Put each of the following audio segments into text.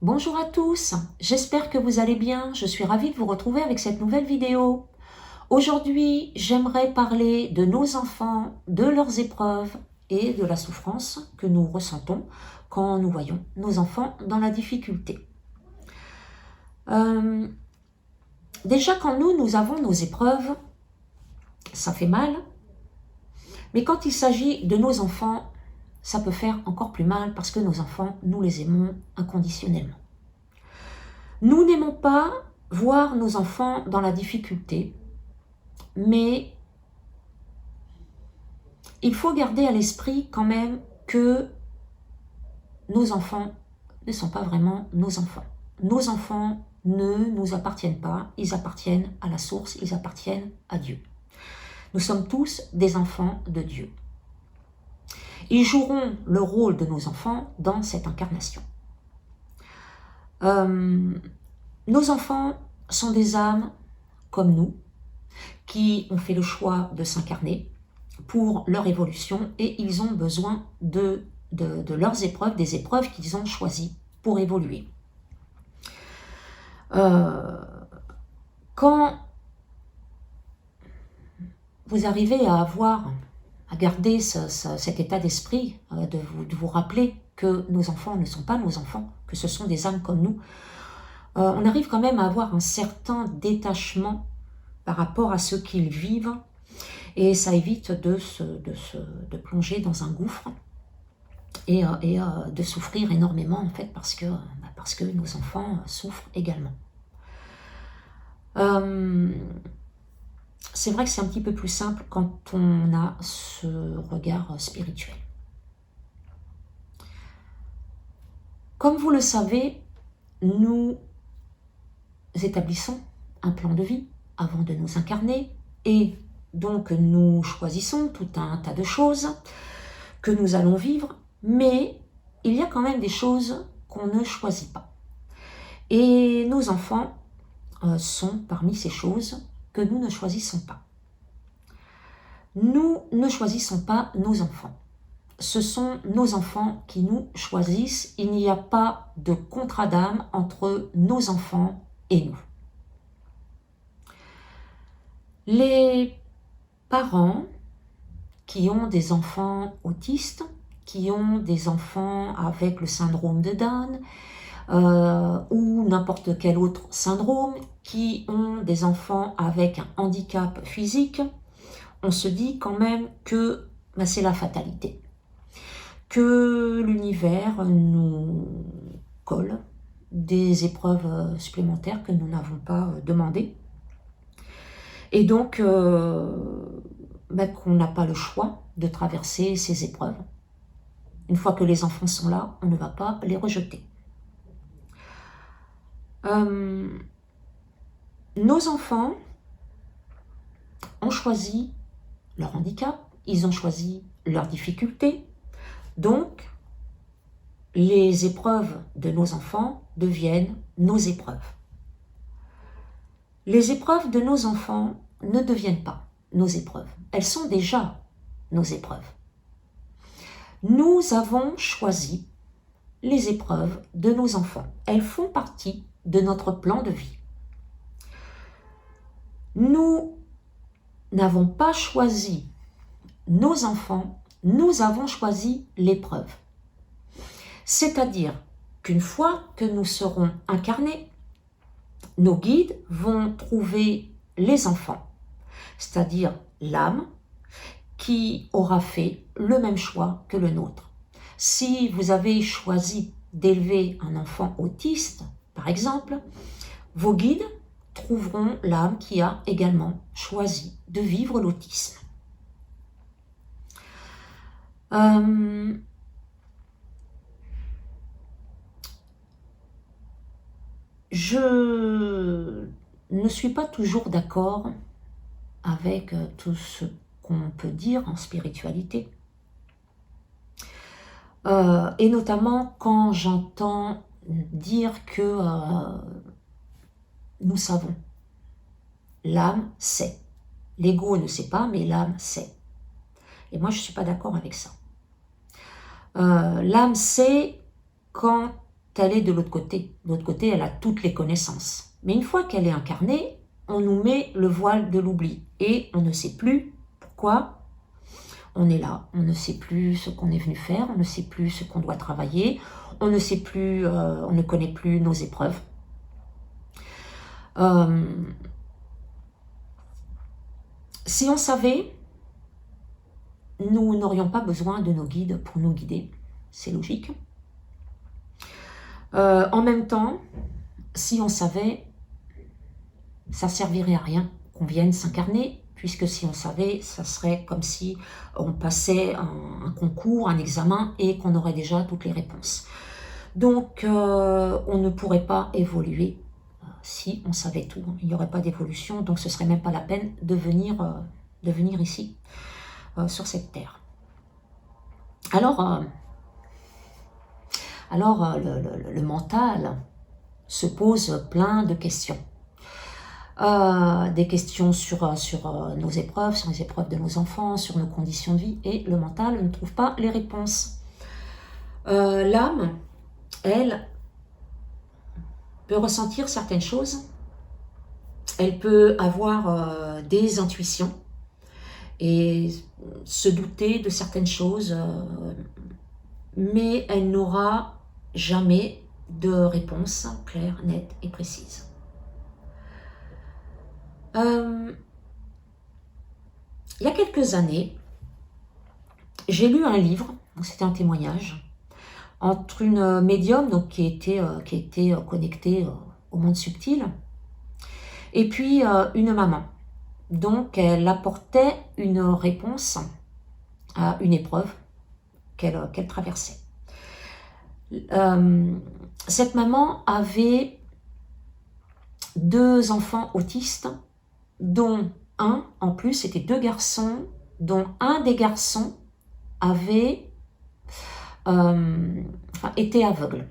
Bonjour à tous, j'espère que vous allez bien. Je suis ravie de vous retrouver avec cette nouvelle vidéo. Aujourd'hui, j'aimerais parler de nos enfants, de leurs épreuves et de la souffrance que nous ressentons quand nous voyons nos enfants dans la difficulté. Déjà, quand nous avons nos épreuves, ça fait mal. Mais quand il s'agit de nos enfants, ça peut faire encore plus mal parce que nos enfants, nous les aimons inconditionnellement. Nous n'aimons pas voir nos enfants dans la difficulté, mais il faut garder à l'esprit quand même que nos enfants ne sont pas vraiment nos enfants. Nos enfants ne nous appartiennent pas, ils appartiennent à la source, ils appartiennent à Dieu. Nous sommes tous des enfants de Dieu. Ils joueront le rôle de nos enfants dans cette incarnation. Nos enfants sont des âmes comme nous, qui ont fait le choix de s'incarner pour leur évolution et ils ont besoin de leurs épreuves, des épreuves qu'ils ont choisies pour évoluer. Quand vous arrivez à garder cet état d'esprit, de vous rappeler que nos enfants ne sont pas nos enfants, que ce sont des âmes comme nous, on arrive quand même à avoir un certain détachement par rapport à ce qu'ils vivent et ça évite de plonger dans un gouffre et de souffrir énormément en fait parce que nos enfants souffrent également. C'est vrai que c'est un petit peu plus simple quand on a ce regard spirituel. Comme vous le savez, nous établissons un plan de vie avant de nous incarner et donc nous choisissons tout un tas de choses que nous allons vivre, mais il y a quand même des choses qu'on ne choisit pas. Et nos enfants sont parmi ces choses que nous ne choisissons pas. Nous ne choisissons pas nos enfants. Ce sont nos enfants qui nous choisissent. Il n'y a pas de contrat d'âme entre nos enfants et nous. Les parents qui ont des enfants autistes, qui ont des enfants avec le syndrome de Down ou n'importe quel autre syndrome, qui ont des enfants avec un handicap physique, on se dit quand même que c'est la fatalité, que l'univers nous colle des épreuves supplémentaires que nous n'avons pas demandées. Et donc, qu'on n'a pas le choix de traverser ces épreuves. Une fois que les enfants sont là, on ne va pas les rejeter. Nos enfants ont choisi leur handicap, ils ont choisi leurs difficultés. Donc, les épreuves de nos enfants deviennent nos épreuves. Les épreuves de nos enfants ne deviennent pas nos épreuves. Elles sont déjà nos épreuves. Nous avons choisi les épreuves de nos enfants. Elles font partie de notre plan de vie. Nous n'avons pas choisi nos enfants, nous avons choisi l'épreuve. C'est-à-dire qu'une fois que nous serons incarnés, nos guides vont trouver les enfants, c'est-à-dire l'âme qui aura fait le même choix que le nôtre. Si vous avez choisi d'élever un enfant autiste, par exemple, vos guides trouveront l'âme qui a également choisi de vivre l'autisme. Je ne suis pas toujours d'accord avec tout ce qu'on peut dire en spiritualité. Et notamment quand j'entends dire que nous savons. L'âme sait. L'ego ne sait pas, mais l'âme sait. Et moi, je ne suis pas d'accord avec ça. L'âme sait quand elle est de l'autre côté. De l'autre côté, elle a toutes les connaissances. Mais une fois qu'elle est incarnée, on nous met le voile de l'oubli. Et on ne sait plus pourquoi on est là. On ne sait plus ce qu'on est venu faire, on ne sait plus ce qu'on doit travailler, on ne sait plus, on ne connaît plus nos épreuves. Si on savait, nous n'aurions pas besoin de nos guides pour nous guider. C'est logique. En même temps, si on savait, ça servirait à rien qu'on vienne s'incarner, puisque si on savait, ça serait comme si on passait un concours, un examen, et qu'on aurait déjà toutes les réponses. Donc, on ne pourrait pas évoluer si on savait tout. Il n'y aurait pas d'évolution, donc ce serait même pas la peine de venir ici, sur cette terre. Alors, le mental se pose plein de questions. Des questions sur nos épreuves, sur les épreuves de nos enfants, sur nos conditions de vie, et le mental ne trouve pas les réponses. L'âme, elle, peut ressentir certaines choses, elle peut avoir des intuitions et se douter de certaines choses, mais elle n'aura jamais de réponse claire, nette et précise. Il y a quelques années, j'ai lu un livre, c'était un témoignage, entre une médium donc, qui était connectée au monde subtil, et puis une maman. Donc elle apportait une réponse à une épreuve qu'elle traversait. Cette maman avait 2 enfants autistes, dont un, en plus, c'était 2 garçons, dont un des garçons avait était aveugle.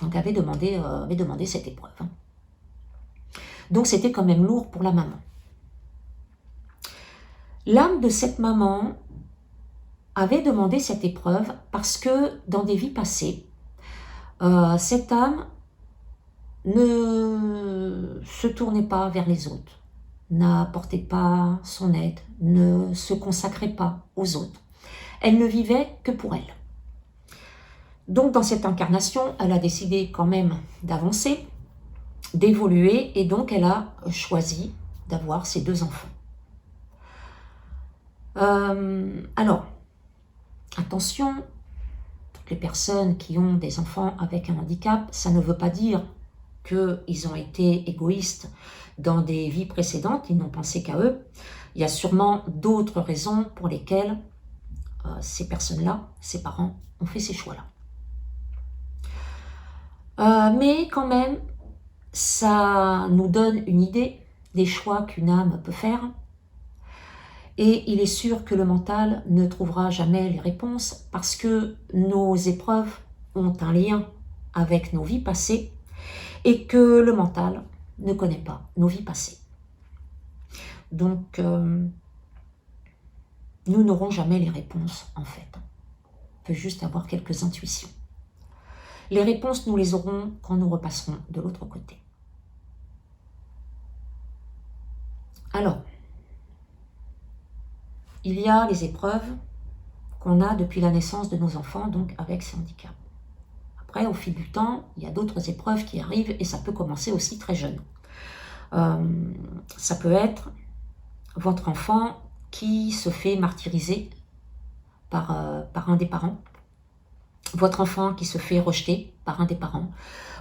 Donc avait demandé cette épreuve. Donc c'était quand même lourd pour la maman. L'âme de cette maman avait demandé cette épreuve parce que dans des vies passées, cette âme ne se tournait pas vers les autres, n'apportait pas son aide, ne se consacrait pas aux autres. Elle ne vivait que pour elle. Donc dans cette incarnation, elle a décidé quand même d'avancer, d'évoluer, et donc elle a choisi d'avoir ses 2 enfants. Alors, attention, toutes les personnes qui ont des enfants avec un handicap, ça ne veut pas dire qu'ils ont été égoïstes dans des vies précédentes, ils n'ont pensé qu'à eux. Il y a sûrement d'autres raisons pour lesquelles ces personnes-là, ces parents, ont fait ces choix-là. Mais quand même, ça nous donne une idée des choix qu'une âme peut faire. Et il est sûr que le mental ne trouvera jamais les réponses parce que nos épreuves ont un lien avec nos vies passées et que le mental ne connaît pas nos vies passées. Donc, nous n'aurons jamais les réponses en fait. On peut juste avoir quelques intuitions. Les réponses, nous les aurons quand nous repasserons de l'autre côté. Alors, il y a les épreuves qu'on a depuis la naissance de nos enfants, donc avec ces handicaps. Après, au fil du temps, il y a d'autres épreuves qui arrivent et ça peut commencer aussi très jeune. Ça peut être votre enfant qui se fait martyriser par un des parents, votre enfant qui se fait rejeter par un des parents,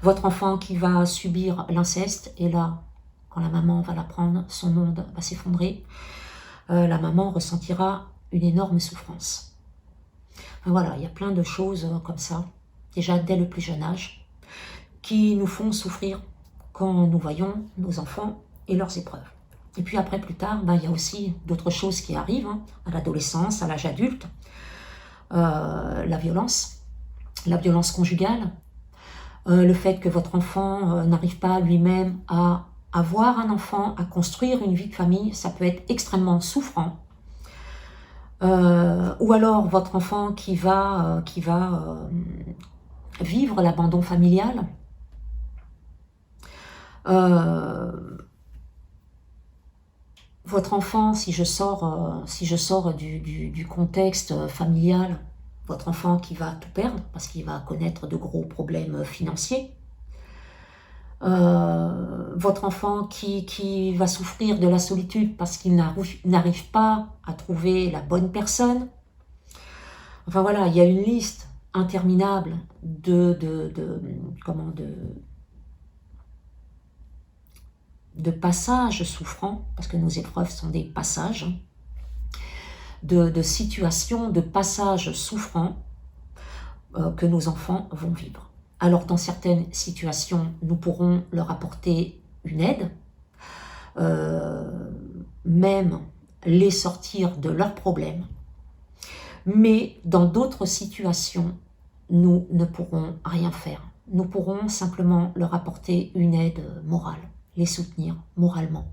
votre enfant qui va subir l'inceste, et là, quand la maman va l'apprendre, son monde va s'effondrer, la maman ressentira une énorme souffrance. Enfin, voilà, il y a plein de choses comme ça, déjà dès le plus jeune âge, qui nous font souffrir quand nous voyons nos enfants et leurs épreuves. Et puis après, plus tard, il y a aussi d'autres choses qui arrivent, à l'adolescence, à l'âge adulte, la violence conjugale, le fait que votre enfant n'arrive pas lui-même à avoir un enfant, à construire une vie de famille, ça peut être extrêmement souffrant. Ou alors votre enfant qui va vivre l'abandon familial. Votre enfant, si je sors du contexte familial, votre enfant qui va tout perdre parce qu'il va connaître de gros problèmes financiers, votre enfant qui va souffrir de la solitude parce qu'il n'arrive pas à trouver la bonne personne. Enfin voilà, il y a une liste interminable de passages souffrants, parce que nos épreuves sont des passages, de situations, de passages souffrants que nos enfants vont vivre. Alors dans certaines situations, nous pourrons leur apporter une aide, même les sortir de leurs problèmes, mais dans d'autres situations, nous ne pourrons rien faire. Nous pourrons simplement leur apporter une aide morale, les soutenir moralement.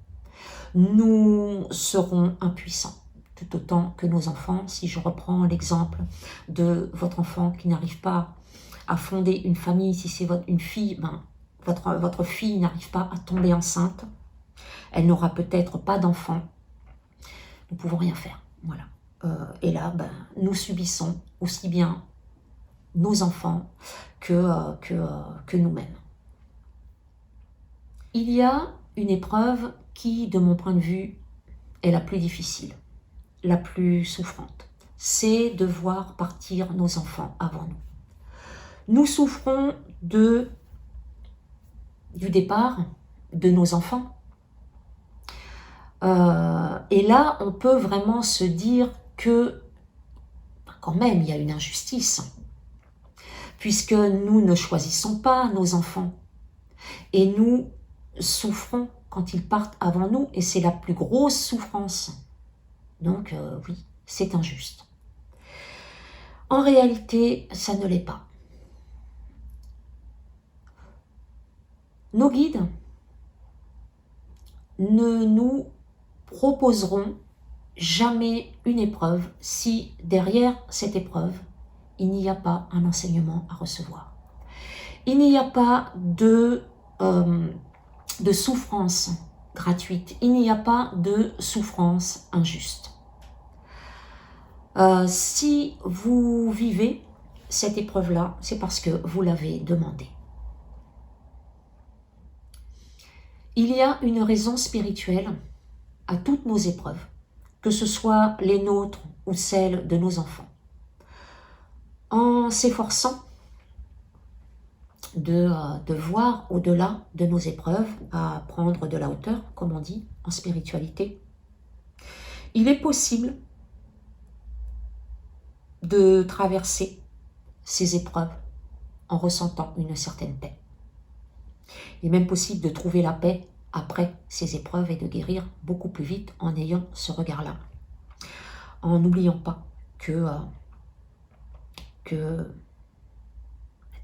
Nous serons impuissants, tout autant que nos enfants. Si je reprends l'exemple de votre enfant qui n'arrive pas à fonder une famille, si c'est une fille, votre fille n'arrive pas à tomber enceinte, elle n'aura peut-être pas d'enfant, nous ne pouvons rien faire. Voilà. Et là, nous subissons aussi bien nos enfants que nous-mêmes. Il y a une épreuve qui, de mon point de vue, est la plus difficile, la plus souffrante. C'est de voir partir nos enfants avant nous. Nous souffrons du départ de nos enfants. Et là, on peut vraiment se dire que, quand même, il y a une injustice, puisque nous ne choisissons pas nos enfants. Et nous souffrons quand ils partent avant nous, et c'est la plus grosse souffrance. Donc, oui, c'est injuste. En réalité, ça ne l'est pas. Nos guides ne nous proposeront jamais une épreuve si derrière cette épreuve, il n'y a pas un enseignement à recevoir. Il n'y a pas de souffrance gratuite, il n'y a pas de souffrance injuste. Si vous vivez cette épreuve-là, c'est parce que vous l'avez demandé. Il y a une raison spirituelle à toutes nos épreuves, que ce soit les nôtres ou celles de nos enfants. En s'efforçant de voir au-delà de nos épreuves, à prendre de la hauteur, comme on dit en spiritualité, il est possible de traverser ces épreuves en ressentant une certaine paix. Il est même possible de trouver la paix après ces épreuves et de guérir beaucoup plus vite en ayant ce regard-là. En n'oubliant pas que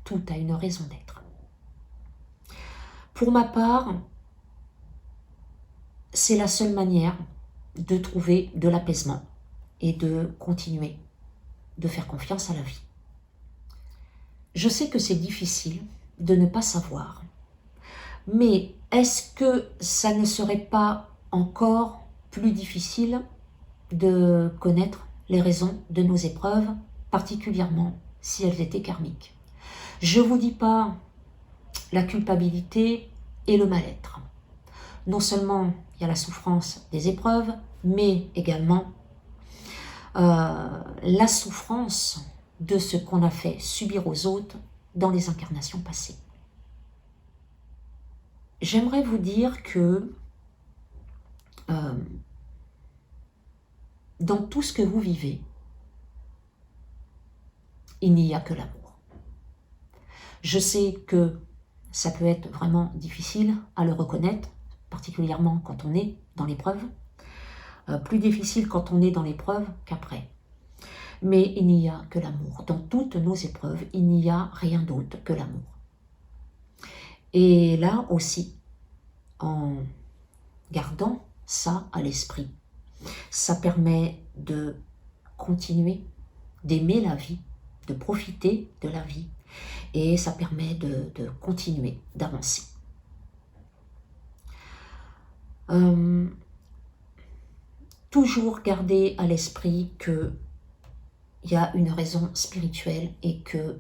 tout a une raison d'être. Pour ma part, c'est la seule manière de trouver de l'apaisement et de continuer de faire confiance à la vie. Je sais que c'est difficile de ne pas savoir, mais est-ce que ça ne serait pas encore plus difficile de connaître les raisons de nos épreuves, particulièrement si elles étaient karmiques? Je ne vous dis pas la culpabilité et le mal-être. Non seulement il y a la souffrance des épreuves, mais également la souffrance de ce qu'on a fait subir aux autres dans les incarnations passées. J'aimerais vous dire que dans tout ce que vous vivez, il n'y a que l'amour. Je sais que ça peut être vraiment difficile à le reconnaître, particulièrement quand on est dans l'épreuve. Plus difficile quand on est dans l'épreuve qu'après. Mais il n'y a que l'amour. Dans toutes nos épreuves, il n'y a rien d'autre que l'amour. Et là aussi, en gardant ça à l'esprit, ça permet de continuer d'aimer la vie, de profiter de la vie et ça permet de continuer, d'avancer. Toujours garder à l'esprit qu'il y a une raison spirituelle et que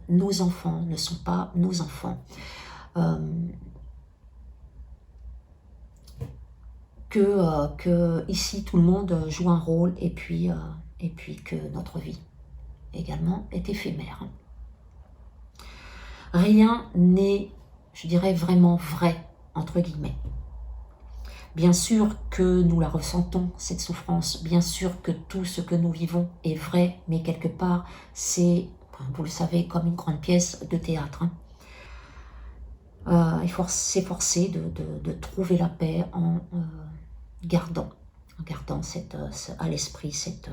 nos enfants ne sont pas nos enfants. Que ici tout le monde joue un rôle et puis que notre vie également est éphémère. Rien n'est, je dirais, vraiment vrai, entre guillemets. Bien sûr que nous la ressentons, cette souffrance, bien sûr que tout ce que nous vivons est vrai, mais quelque part, c'est, vous le savez, comme une grande pièce de théâtre. Il faut s'efforcer de trouver la paix en gardant à l'esprit cette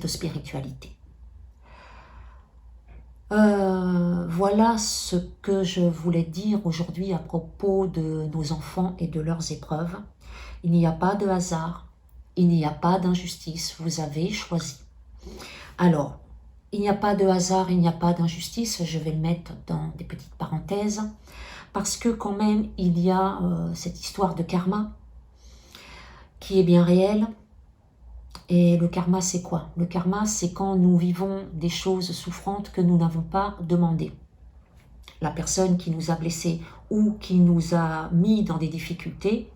spiritualité. Voilà ce que je voulais dire aujourd'hui à propos de nos enfants et de leurs épreuves. Il n'y a pas de hasard, il n'y a pas d'injustice, vous avez choisi. Alors, il n'y a pas de hasard, il n'y a pas d'injustice, je vais le mettre dans des petites parenthèses, parce que quand même, il y a cette histoire de karma qui est bien réelle. Et le karma, c'est quoi? Le karma, c'est quand nous vivons des choses souffrantes que nous n'avons pas demandées. La personne qui nous a blessés ou qui nous a mis dans des difficultés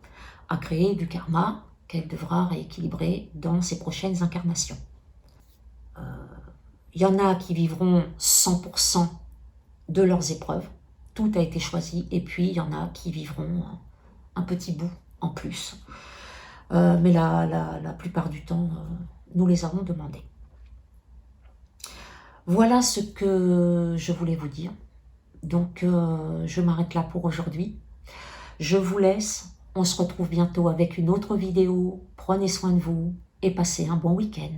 a créé du karma qu'elle devra rééquilibrer dans ses prochaines incarnations. Il y en a qui vivront 100% de leurs épreuves. Tout a été choisi. Et puis, il y en a qui vivront un petit bout en plus. Mais la plupart du temps, nous les avons demandés. Voilà ce que je voulais vous dire. Donc, je m'arrête là pour aujourd'hui. Je vous laisse. On se retrouve bientôt avec une autre vidéo. Prenez soin de vous et passez un bon week-end.